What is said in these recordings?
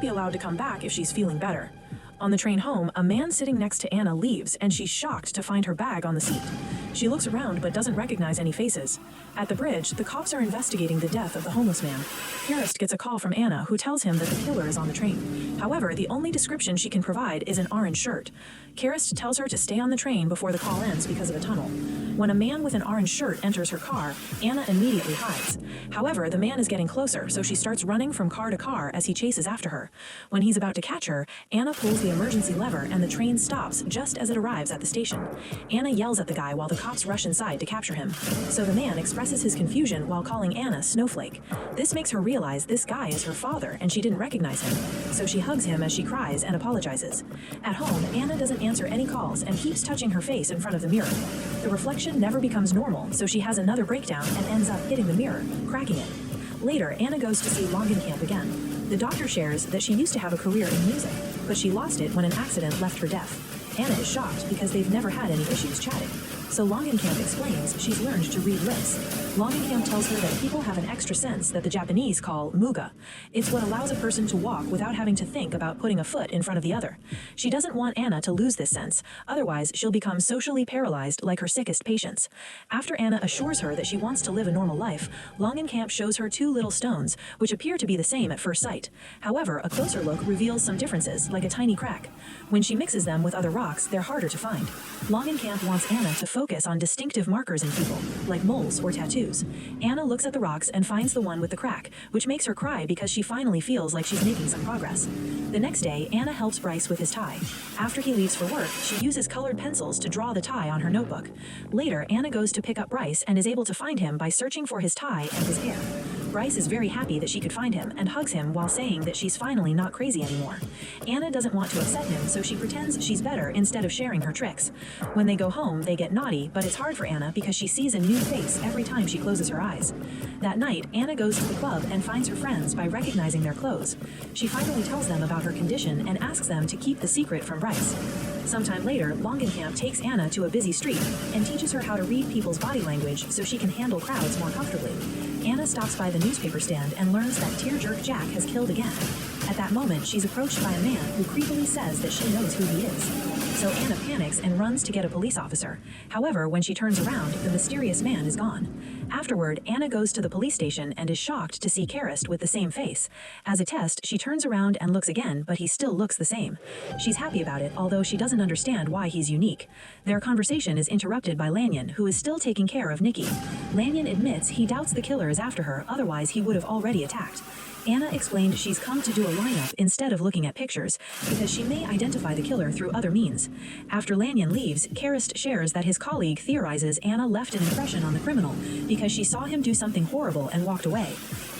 be allowed to come back if she's feeling better. On the train home, a man sitting next to Anna leaves, and she's shocked to find her bag on the seat. She looks around but doesn't recognize any faces. At the bridge, the cops are investigating the death of the homeless man. Karist gets a call from Anna, who tells him that the killer is on the train. However, the only description she can provide is an orange shirt. Karist tells her to stay on the train before the call ends because of a tunnel. When a man with an orange shirt enters her car, Anna immediately hides. However, the man is getting closer, so she starts running from car to car as he chases after her. When he's about to catch her, Anna pulls the emergency lever and the train stops just as it arrives at the station. Anna yells at the guy while the cops rush inside to capture him. So the man expresses his confusion while calling Anna Snowflake. This makes her realize this guy is her father and she didn't recognize him. So she hugs him as she cries and apologizes. At home, Anna doesn't answer any calls and keeps touching her face in front of the mirror. The reflection never becomes normal, so she has another breakdown and ends up hitting the mirror, cracking it. Later, Anna goes to see Longenkamp again. The doctor shares that she used to have a career in music, but she lost it when an accident left her deaf. Anna is shocked because they've never had any issues chatting. So Longenkamp explains she's learned to read lips. Longenkamp tells her that people have an extra sense that the Japanese call muga. It's what allows a person to walk without having to think about putting a foot in front of the other. She doesn't want Anna to lose this sense, otherwise she'll become socially paralyzed like her sickest patients. After Anna assures her that she wants to live a normal life, Longenkamp shows her two little stones, which appear to be the same at first sight. However, a closer look reveals some differences, like a tiny crack. When she mixes them with other rocks, they're harder to find. Longenkamp wants Anna to focus on distinctive markers in people, like moles or tattoos. Anna looks at the rocks and finds the one with the crack, which makes her cry because she finally feels like she's making some progress. The next day, Anna helps Bryce with his tie. After he leaves for work, she uses colored pencils to draw the tie on her notebook. Later, Anna goes to pick up Bryce and is able to find him by searching for his tie and his hair. Bryce is very happy that she could find him and hugs him while saying that she's finally not crazy anymore. Anna doesn't want to upset him, so she pretends she's better instead of sharing her tricks. When they go home, they get naughty, but it's hard for Anna because she sees a new face every time she closes her eyes. That night, Anna goes to the club and finds her friends by recognizing their clothes. She finally tells them about her condition and asks them to keep the secret from Bryce. Sometime later, Longenkamp takes Anna to a busy street and teaches her how to read people's body language so she can handle crowds more comfortably. Anna stops by the newspaper stand and learns that Tearjerk Jack has killed again. At that moment, she's approached by a man who creepily says that she knows who he is. So Anna panics and runs to get a police officer. However, when she turns around, the mysterious man is gone. Afterward, Anna goes to the police station and is shocked to see Karist with the same face. As a test, she turns around and looks again, but he still looks the same. She's happy about it, although she doesn't understand why he's unique. Their conversation is interrupted by Lanyon, who is still taking care of Nikki. Lanyon admits he doubts the killer is after her, otherwise he would have already attacked. Anna explained she's come to do a lineup instead of looking at pictures, because she may identify the killer through other means. After Lanyon leaves, Karist shares that his colleague theorizes Anna left an impression on the criminal because she saw him do something horrible and walked away.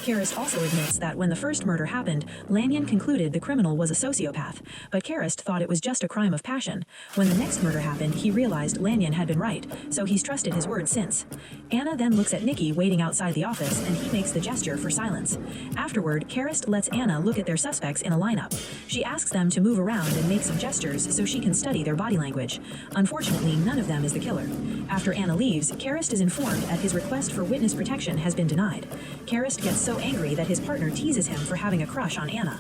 Karist also admits that when the first murder happened, Lanyon concluded the criminal was a sociopath, but Karist thought it was just a crime of passion. When the next murder happened, he realized Lanyon had been right, so he's trusted his word since. Anna then looks at Nikki waiting outside the office, and he makes the gesture for silence. Afterward, Karist lets Anna look at their suspects in a lineup. She asks them to move around and make some gestures so she can study their body language. Unfortunately, none of them is the killer. After Anna leaves, Karist is informed that his request for witness protection has been denied. Karist gets so angry that his partner teases him for having a crush on Anna.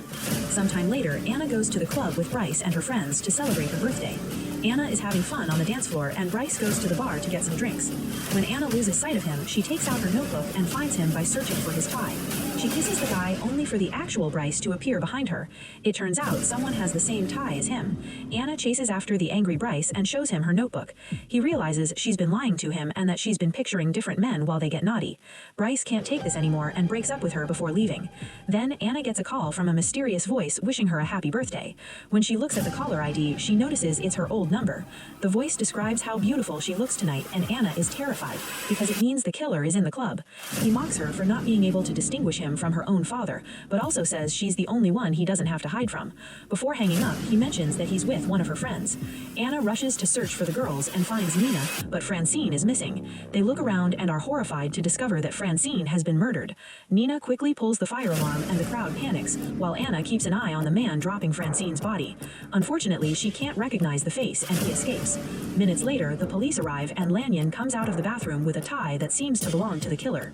Sometime later, Anna goes to the club with Bryce and her friends to celebrate her birthday. Anna is having fun on the dance floor and Bryce goes to the bar to get some drinks. When Anna loses sight of him, she takes out her notebook and finds him by searching for his tie. She kisses the guy only for the actual Bryce to appear behind her. It turns out someone has the same tie as him. Anna chases after the angry Bryce and shows him her notebook. He realizes she's been lying to him and that she's been picturing different men while they get naughty. Bryce can't take this anymore and breaks up with her before leaving. Then Anna gets a call from a mysterious voice wishing her a happy birthday. When she looks at the caller ID, she notices it's her old number. The voice describes how beautiful she looks tonight, and Anna is terrified because it means the killer is in the club. He mocks her for not being able to distinguish him from her own father, but also says she's the only one he doesn't have to hide from. Before hanging up, he mentions that he's with one of her friends. Anna rushes to search for the girls and finds Nina, but Francine is missing. They look around and are horrified to discover that Francine has been murdered. Nina quickly pulls the fire alarm and the crowd panics, while Anna keeps an eye on the man dropping Francine's body. Unfortunately, she can't recognize the face and he escapes. Minutes later, the police arrive and Lanyon comes out of the bathroom with a tie that seems to belong to the killer.